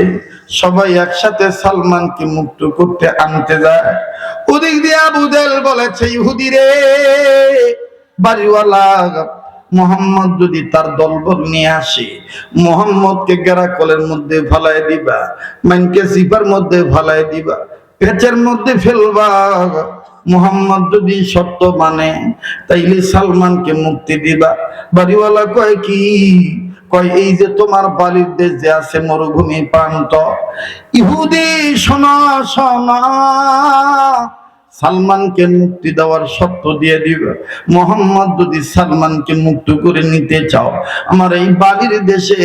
A: সবাই একসাথে সালমানকে মুক্ত করতে আনতে যায়। ওদিক দিয়ে আবু জাহেল বলেছে ইহুদি রে, বাড়িওয়ালা মোহাম্মদ যদি তার দলবল নিয়ে আসে, মোহাম্মদকে গেরাকলের মধ্যে ফালাই দিবা, মাইনকে জিপার মধ্যে ফালাই দিবা, পেঁচের মধ্যে ফেলবা। মোহাম্মদ যদি সত্য মানে তাইলে সালমানকে মুক্তি দিবা। বাড়িওয়ালা কয় কি? কয় এই যে তোমার বালির দেশ যে আছে মরুভূমি প্রান্ত, ইহুদি শোনা শোনা, সালমানকে মুক্তি দেওয়ার শর্ত দিয়ে দিবে। মোহাম্মদ যদি সালমানকে মুক্ত করে নিতে চাও, আমার এই বালির দেশে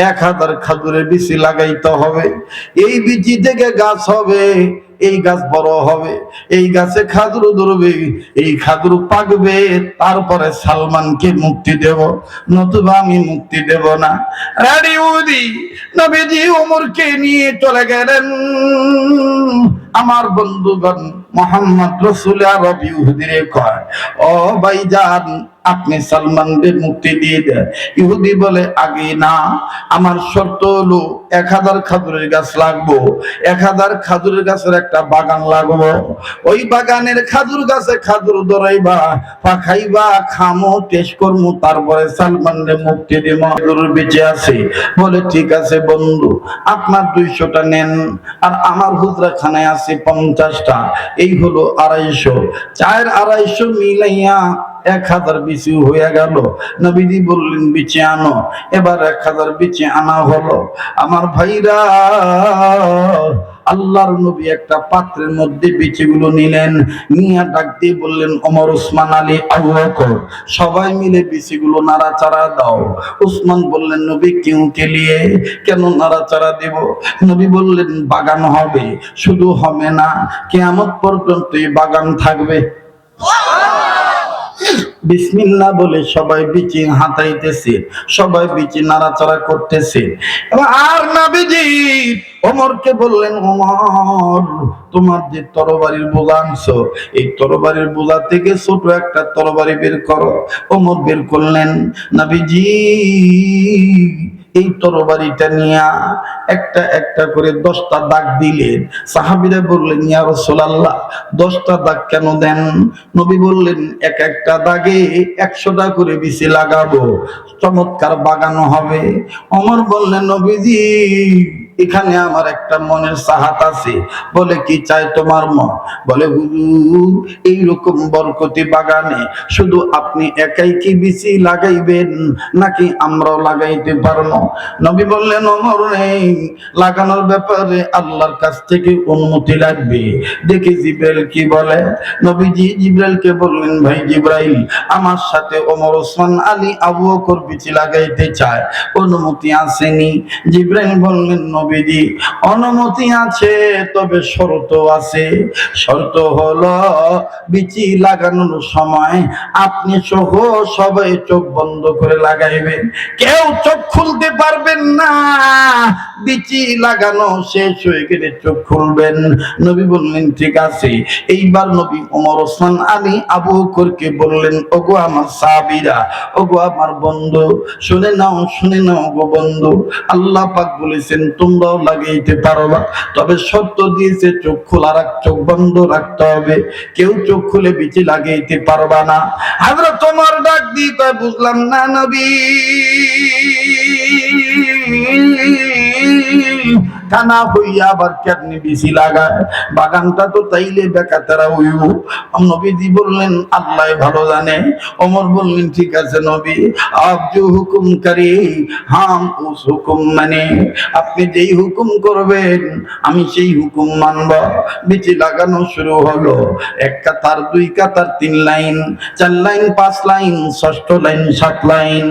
A: 1000 খাজুরের বিচি লাগাইতে হবে। এই বিচি থেকে গাছ হবে, এই গাছ বড় হবে, এই গাছে খাজুর ধরবে, এই খাজুর পাকবে, তারপরে সালমানকে মুক্তি দেব, নতুবা আমি মুক্তি দেব না। রাডি উদি নবীজি ওমরকে নিয়ে চলে গেলেন। আমার বন্ধুগণ, মোহাম্মদ রাসূল আরবি ইহুদিরে কয়, ও ভাইজান আপনি সালমানকে মুক্তি দিয়ে দেন। ইহুদি বলে আগে না, আমার শর্ত হলো 1000 খাজুরের গাছ লাগবো, 1000 খাজুরের গাছের একটা বাগান লাগবো। ওই বাগানের খাজুর গাছে খাজুর ধরাইবা, পাখাইবা, খামো, টেস্ট করমু, তারপরে সালমানকে মুক্তি দিব। খাজুর বেঁচে আছে। বলে ঠিক আছে বন্ধু, আপনার 200টা নেন, আর আমার হুজরাখানায় আছে 50টা, এই হলো 250। 250 মিলাইয়া 1000 বিচি হয়ে গেল। নবীজি বললেন বিচি আনো। এবার 1000 বিচি আনা হলো। আমার ভাইরা, আল্লাহর নবী একটা পাত্রের মধ্যে বিচিগুলো নিলেন, নিয়ে ডাক দিয়ে বললেন ওমর, উসমান, আলী, আবু বকর সবাই মিলে বিচিগুলো নাড়াচাড়া দাও। উসমান বললেন নবী কেউ কেলিয়ে কেন নাড়াচাড়া দেব? নবী বললেন বাগান হবে, শুধু হবে না, কিয়ামত পর্যন্ত এই বাগান থাকবে। বিসমিল্লাহ বলে সবাই বিচি হাতাইতেছে, সবাই বিচি নাড়াচাড়া করতেছে। আর নবীজি ওমরকে বললেন ওমর, তোমার যে তরবারির বোঝা আনছো, এই তরবারির বোঝা থেকে ছোট একটা তরবারি বের করো। ওমর বের করলেন। নবীজি এই তরবারিটা নিয়ে একটা একটা করে 10টা দাগ দিলেন। সাহাবীরা বললেন ইয়া রাসূলুল্লাহ 10টা দাগ কেন দেন? নবী বললেন এক একটা দাগে 100টা করে বিচি লাগাবো, চমৎকার বাগান হবে। ওমর বললেন নবীজি এখানে আমার একটা মনের চাহাত আছে। বলে কি চাই তোমার মন? বলে হুজুর এইরকম বরকতি বাগানে শুধু আপনি একাই কি বিচি লাগাইবেন, নাকি আমরাও লাগাইতে পারবো? নবী বললেন ওমর নেই, লাগানোর ব্যাপারে আল্লাহর কাছ থেকে অনুমতি লাগবে। দেখি জিবরাইল কি বলে। নবীজি জিবরাইলকে বললেন ভাই জিবরাইল, আমার সাথে ওমর, ওসমান, আলী, আবু বকর বিচি লাগাইতে চায়, অনুমতি আসেনি? জিবরাইল বললেন নবীজি অনুমতি আছে, তবে শর্ত আছে। শর্ত হলো বিচি লাগানোর সময় আপনি সহ সবাই চোখ বন্ধ করে লাগাইবেন, কেউ চোখ খুলতে পারবেন না। বিচি লাগানো শেষ হয়ে গেলে চোখ খুলবেন। নবী বললেন ঠিক আছে। এইবার নবী ওমর, ওসমান, আলী, আবু বকরকে বললেন ওগো আমার সাহাবীরা, ওগো আমার বন্ধু, শুনে নাও গো বন্ধু, আল্লাহ পাক বলেছেন তোমরাও লাগাইতে পারবা, তবে শর্ত দিয়েছে চোখ খোলা চোখ বন্ধ রাখতে হবে, কেউ চোখ খুলে বিচি লাগাইতে পারবা না। হযরত ওমর ডাক দিয়ে কয় বুঝলাম না নবী, কানা হইয়া আবার কেমনি বিচি লাগায়? বাগানটা তো তাইলে বেকাতারা হইব। নবীজি বললেন আল্লাহ ভালো জানে। ওমর বললেন ঠিক আছে নবী, আপ जो হুকুম করি হাম উস হুকুম মানে, আপনি যেই হুকুম করবেন আমি সেই হুকুম মানব। বিচি লাগানো শুরু হলো। 1 কাতার, 2 কাতার, 3 line, 4 line, 5 line, 6 line, 7 line,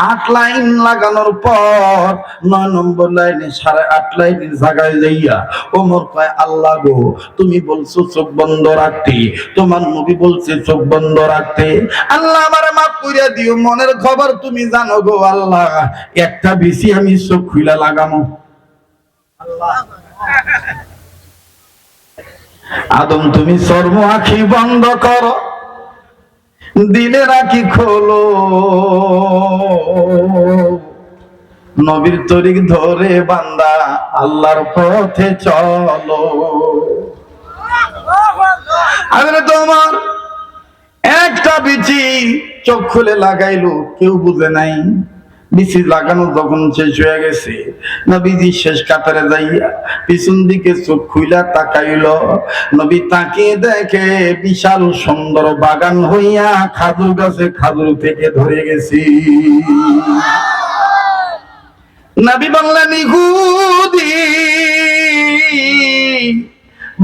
A: 8 line লাগানোর পর 9 নম্বর লাইনে 8:30 লাইনের জায়গায় যাইয়া ওমর কয়, আল্লাহ গো, তুমি বলছো চোখ বন্ধ রাখতে, তোমার নবী বলছে চোখ বন্ধ রাখতে, আল্লাহ আমারে মাফ কইরা দিও, মনের খবর তুমি জানো গো আল্লাহ, একটা বেশি আমি চোখ খুইলা লাগামো। আদম তুমি চর্ম আঁখি বন্ধ করো, দিলে রাখি খোলো, নবীর তরিক ধরে বান্দা আল্লাহর পথে চলো। আরে তোমার একটা বিচি চোখ খুলে লাগাইলো, কেউ বুঝে নাই। বিচি লাগানো যখন শেষ হয়ে গেছে, নবীজি শেষ কাতারে যাইয়া পিছন দিকে চোখ খুইলা তাকাইল। নবী তাকিয়ে দেখে বিশাল সুন্দর বাগান হইয়া খাজুর গাছে খাজুর থেকে ধরে গেছি। নবী বললেন, ইহুদি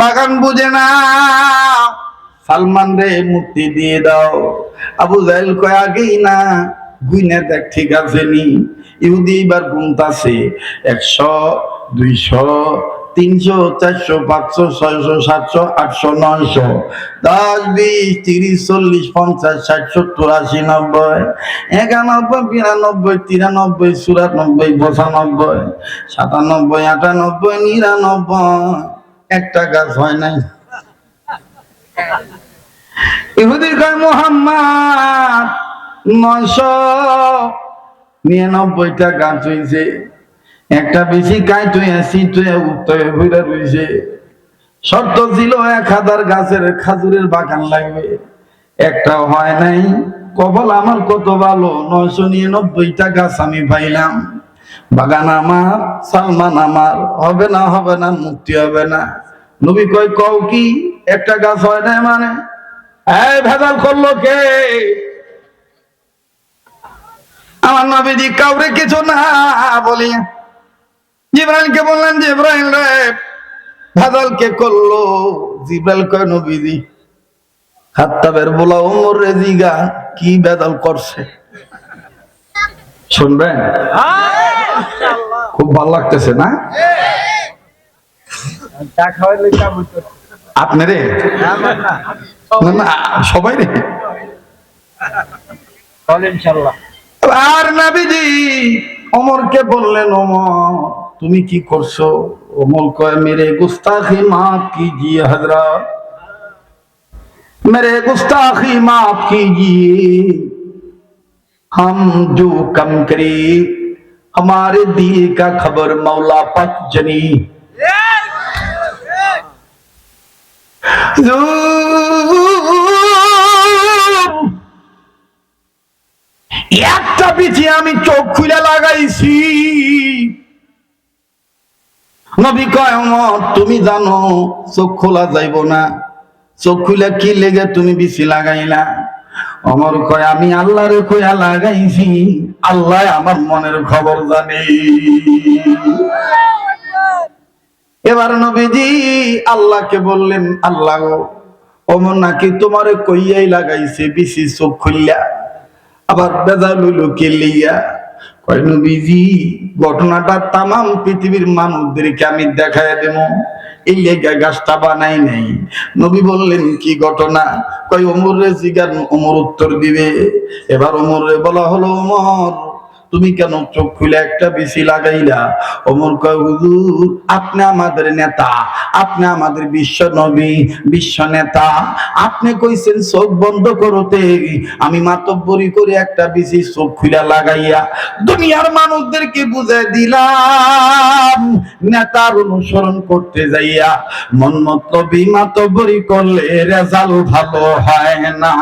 A: বাগান বুঝে না, সালমান রে মুক্তি দিয়ে দাও। আবু জাহেল কয়, আগেই না গুইনা দেখ ঠিক আছে নি। ইহুদি এবার গুনতাছে 100, 200, 300, 400, 500, 600, 700, 800, 900, 10, 20, 30, 40, 50, 60, 70, 80, 90, 91, 92, 93, 94, 95, 97, 98, 99, একটা গাছ হয় নাই। ইহুদি কয়, মুহাম্মদ 999টা গাছ হইছে, একটা বেশি কাইট হইয়াছি তুই উত্তরে হইরা রইছে। শর্ত ছিল 1000 গাছের খাজুরের বাগান লাগবে, একটাও হয় নাই। কবল আমার কত ভালো, 999টা গাছ আমি পাইলাম। বাগান আমার, সালমান আমার, হবে না হবে না, মুক্তি হবে না। নবী কয়, কও কি একটা গাছ হয় না মানে? এই ভেজাল করলো কে? আমার নবীজি কাউরে কিছু না বলি জিবরাইলকে বললেন, জিবরাইল রে ভেজাল কে করলো? জিবরাইল কয়, নবীজি। খাত্তাবের বলা ওমর রে জিগা কি ভেজাল করছে। শুনবেন? খুব ভালো লাগতেছে না? আপনি রে না সবাই রে। আর নবীজি ওমরকে বললেন, ওমর তুমি কি করছো? ওমর কয়, মেরে গুস্তাখি মাফ कीजिए हजरत, मेरे गुस्ताखी माफ कीजिए, हम जो कम करे हमारे दिए का खबर मौला पाक जनी। একটা পিঠে আমি চোখ খুলে লাগাইছি। নবী কয়, ওমর তুমি জানো চোখ খোলা যাইব না, চোখ খুলে কি লেগে তুমি বিচি লাগাইলা? ওমর কয়, আমি আল্লাহরে কইয়া লাগাইছি, আল্লাহ আমার মনের খবর জানে। এবার নবীজি আল্লাহকে বললেন, আল্লাহ ওমর নাকি তোমারে কইয়াই লাগাইছে বিচি চোখ খুললা, আবার বেজাল হইল কে লিয়া? কয়, নবীজি ঘটনাটা তামাম পৃথিবীর মানুষদেরকে আমি দেখায় দেব, এই লেগা গাছটা বানাই নাই। নবী বললেন, কি ঘটনা? কয়, ওমর রে জিগান, ওমর উত্তর দিবে। এবার ওমর রে বলা হলো, ওমর তুমি কেন চোখ খুলে একটা বিচি লাগাইলা? ওমর কয়, হুজুর আপনি আমাদের নেতা, আপনি আমাদের বিশ্ব নবী, বিশ্ব নেতা, আপনি কইছেন চোখ বন্ধ করতে, আমি মাতব্বরি করে একটা বিচি চোখ খুলে লাগাইয়া দুনিয়ার মানুষদেরকে বুঝাই দিলাম। নেতার অনুসরণ করতে যাইয়া মন মতলবি মাতব্বরি করলে রেজাল্ট ভালো হয় না।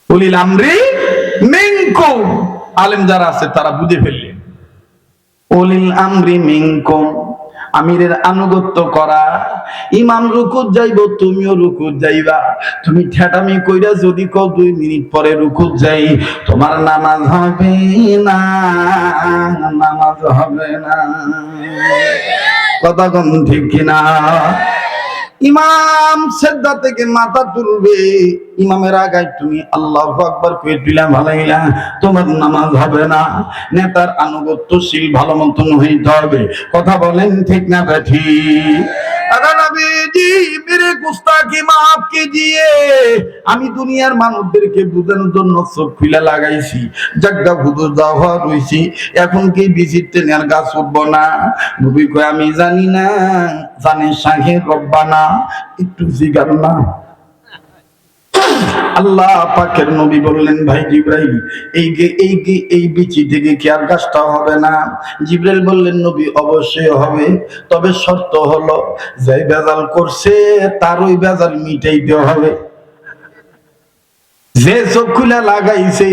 A: উলিল আমরি মিনকুম, আলেম যারা আছে তারা বুঝে ফেললেন। উলিল আমরি মিনকুম, আমিরের আনুগত্য করা। ইমাম রুকুত যাইব, তুমিও রুকুত যাইবা। তুমি ঠেটামি কইরা যদি কও 2 মিনিট পরে রুকুত যাই, তোমার নামাজ হবে না, নামাজ হবে না। কথা কোন ঠিক কিনা? ইমাম সিজদা থেকে মাথা তুলবে, ইমামের আগায় তুমি আল্লাহু আকবার কয়ে দিলা ভালাইলা, তোমার নামাজ হবে না। নেতার আনুগত্যশীল ভালো মতন হইতে হবে। কথা বলেন ঠিক না ঠিক? নবীজি মেরে গুস্তাখি মাফ কিজিয়ে। আমি দুনিয়ার মানুষদেরকে বুঝানোর জন্য চোখ খুলে লাগাইছি, জায়গা হুজুর যাওয়া রইছি, এখন কি বিচিত্রে নেয়ার গাছ উঠবো না? নবী কয় আমি জানি না, জানে শাহে রব্বানা, একটু জিগার না। আল্লাহ পাকের নবী বললেন, ভাই জিবরাইল, এই বিচি থেকে কি আর গাছটা হবে না? জিবরাইল বললেন, নবী অবশ্যই হবে, তবে শর্ত হলো যে বেজাল করছে তার ওই বেজাল মিটাইতে হবে। যে চোখ খুলে লাগাইছে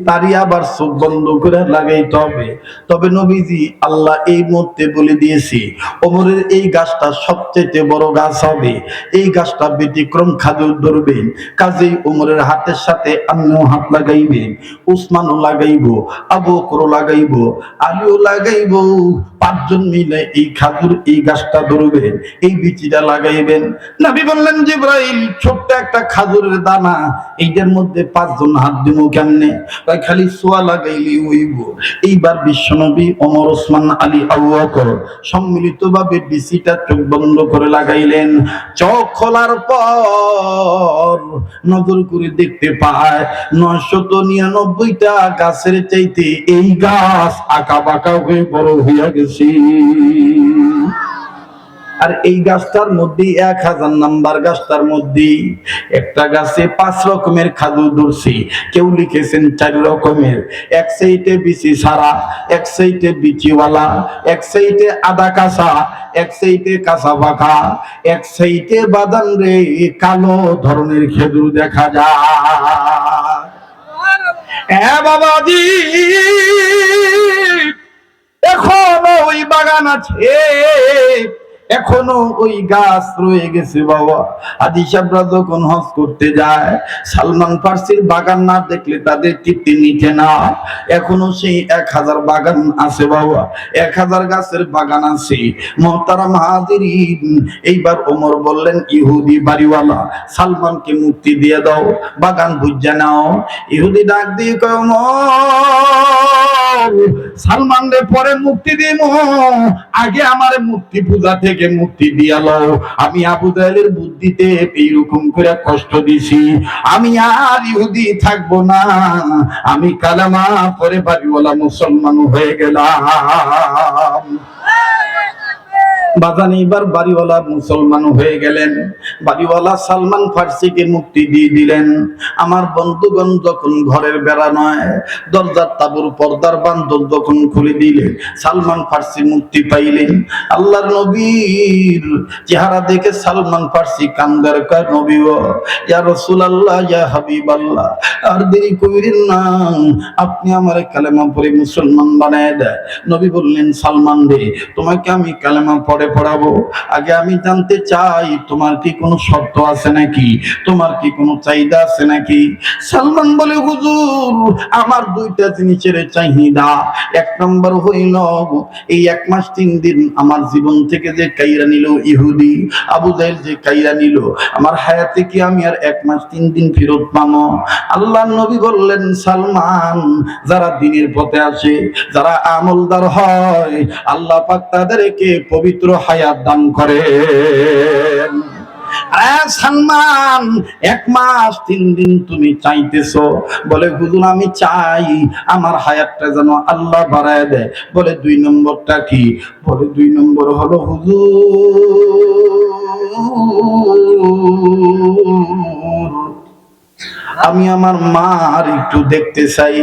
A: তারই আবার চোখ বন্ধ করে লাগাইতে হবে। তবে নবীজি আল্লাহ এই মুহূর্তে বলে দিয়েছে, ওমরের এই গাছটা সবচেয়ে বড় গাছ হবে, এই গাছটা ব্যতিক্রম খাজুর ধরবেন, কাজেই ওমরের হাতের সাথে আমিও হাত লাগাইবেন, উসমানও লাগাইব, আবু বকরও লাগাইব, আলীও লাগাইব, পাঁচজন মিলে এই খাজুর এই গাছটা ধরবেন, এই বিচিটা লাগাইবেন। নবী বললেন, জিবরাইল ছোট্ট একটা খাজুরের দানা, এইটার মধ্যে পাঁচজন হাত দিব কেমনে? তাই খালি সোয়া লাগাইলি হইব। এইবার বিশ্বনবী, ওমর, ওসমান, আলী, আবু বকর সম্মিলিতভাবে বিচিটা চোখ বন্ধ করে লাগাইলেন। চোখ খোলার পর নজর করে দেখতে পায় 999টা গাছের চাইতে এই গাছ আঁকা বাঁকা হয়ে বড় হইয়া গেছে। আর এই গাছটার মধ্যে 1000 নাম্বার গাছটার মধ্যে একটা গাছে 5 রকমের খাজুর ধরছে, কেউ লিখেছেন 4 রকমের। এক সাইডে বিচি ছাড়া, এক সাইডে বিচিওয়ালা, এক সাইডে আদা কাঁচা, এক সাইডে কাঁচা পাকা, এক সাইডে বাদাম রে কালো ধরনের খেজুর দেখা যায়। হ্যাঁ বাবাজি, এখনো ওই বাগান আছে, এখনো ওই গাছ রয়ে গেছে বাবা। হাজী সাহেবরা যখন হজ করতে যায়, সালমান ফার্সির বাগান না দেখলে তাদের তৃপ্তি নিতে না। এখনো সেই 1000 বাগান আছে বাবা, 1000 গাছের বাগান আছে। মোহতারাম হাজিরিন, এইবার ওমর বললেন, ইহুদি বাড়িওয়ালা সালমানকে মুক্তি দিয়ে দাও, বাগান বুঝা নাও। ইহুদি ডাক দিয়ে কয়, সালমান রে পরে মুক্তি দিব, আগে আমার মুক্তি পূজা থেকে মুক্তি দিয়া লও। আমি আবু জাহেলের বুদ্ধিতে এইরকম করে কষ্ট দিছি, আমি আর ইহুদি থাকবো না, আমি কালেমা পরে বাড়িওয়ালা মুসলমান হয়ে গেলাম। বাজান এবার বাড়িওয়ালা মুসলমান হয়ে গেলেন। বাড়িওয়ালা সালমান ফার্সিকে মুক্তি দিয়ে দিলেন। আমার বন্ধুগণ যখন ঘরের বেড়া নয়, দরজার তাবুর পর্দার বান্ধব যখন খুলে দিলেন, সালমান ফার্সি মুক্তি পাইলেন। আল্লাহর নবীর চেহারা দেখে সালমান ফার্সি কান্দার কয়, নবী গো, ইয়া রাসূলুল্লাহ, ইয়া হাবিবাল্লাহ, আর দেরি কইরেন না, আপনি আমার কালেমা পড়ে মুসলমান বানায় দেয়। নবী বললেন, সালমান রে, তোমাকে আমি কালেমা পড়ে পড়াবো, আগে আমি জানতে চাই তোমার কি কোনো শর্ত আছে নাকি, তোমার কি কোনো চাহিদা আছে নাকি? সালমান বলে, হুজুর আমার 2টা জিনিসের চাহিদা। 1 নম্বর হইল, এই 1 মাস 3 দিন আমার জীবন থেকে যে কাইরা নিল ইহুদি আবু জাহেল, যে কাইরা নিল, আমার হায়াতে কি আমি আর 1 মাস 3 দিন ফেরত পাবো? আল্লাহর নবী বললেন, সালমান, যারা দ্বীনের পথে আসে, যারা আমলদার হয়, আল্লাহ পাক তাদেরকে পবিত্র হায়াত দান করেন। সালমান, 1 মাস 3 দিন তুমি চাইতেছো? বলে, হুজুর আমি চাই আমার হায়াতটা যেন আল্লাহ বাড়ায় দেয়। বলে, 2 নম্বরটা কি? বলে, 2 নম্বর হলো, হুজুর আমি আমার মার একটু দেখতে চাই।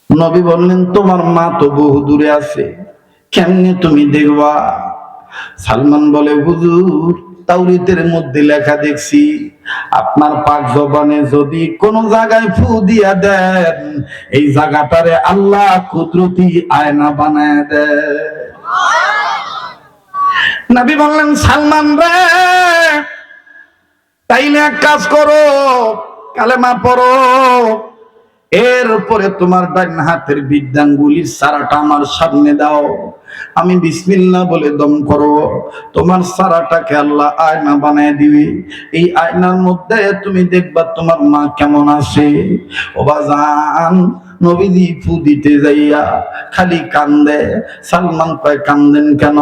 A: নবী বললেন, তোমার মা তো বহু দূরে আছে, কেমনে তুমি দেখবা? সালমান বলে, হুজুর তাওরাতের মধ্যে লেখা দেখছি, আপনার পাক জবানে যদি কোন জায়গায় ফু দিয়া দেন, এই জায়গাটারে আল্লাহ কুদরতি আয়না বানায় দেয়। নবী বললেন, সালমান রে, তাইলে এক কাজ করো, কালেমা পড়ো, এরপরে তোমার ডান হাতের বৃদ্ধাঙ্গুলির সারাটা আমার সামনে দাও, আমি বিসমিল্লাহ বলে দম করব, তোমার সারাটাকে আল্লাহ আয়না বানায় দিবে। এই আয়নার মধ্যে তুমি দেখবা তোমার মা কেমন আছে। ও বাজান, নবীজি ফু দিতে যাইয়া খালি কান্দে। সালমান কয় কান্দেন কেন?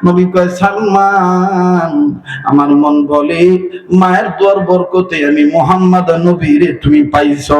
A: নবী কয় সালমান, আমার মন বলে মায়ের দোয়ার বরকতে আমি মুহাম্মদ নবীরে তুমি পাইছো।